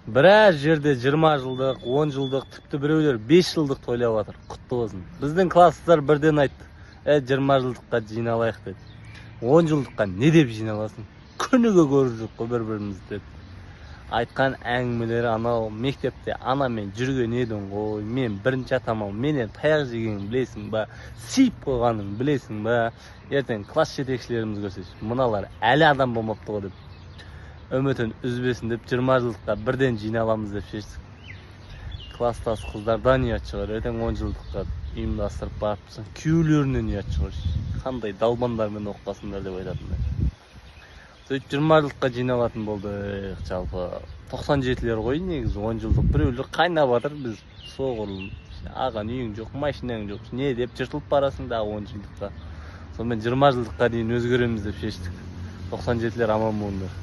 Біраз жерде 20 жылдық, 10 жылдық, тіпті біреулер 5 жылдық тойлап жатыр. Құтты болсын. Біздің класстар бірден айтты. 20 жылдыққа жиналайық деді. 10 жылдыққа не деп жиналасың? Күніге көріп жүрік қой бір-бірімізді деді. Айтқан әңгімелері анау мектепте анамен жүрген едің ғой. Мен бірінші атамау менен таяқ жегенін білесің ба? Сиіп қойғанын білесің ба? Ертең класс жетекшілеріміз көрсе, мыналар әлі адам болмапты ғой деп. Үмітін үзбесін деп 20 жылдыққа бірден жиналамыз деп шештік. Класстас қыздардан ұят шығар. Ертең 10 жылдыққа ұйымдастырып барыпсың. Күйеулерінен ұят шығар. Қандай далбандармен оқпасыңдар деп айтатындар. Сөйтіп 20 жылдыққа жиналатын болды. Жалпы 97-лер ғой негізі 10 жылдық. Біреулер қайнап жатыр, біз соғырлым. Аған үйің жоқ, машинаң жоқ. Не деп жыртылып барасың да 10 жылдыққа. Сонымен 20 жылдыққа дейін өзгереміз деп шештік. 97-лер аман болыңдар.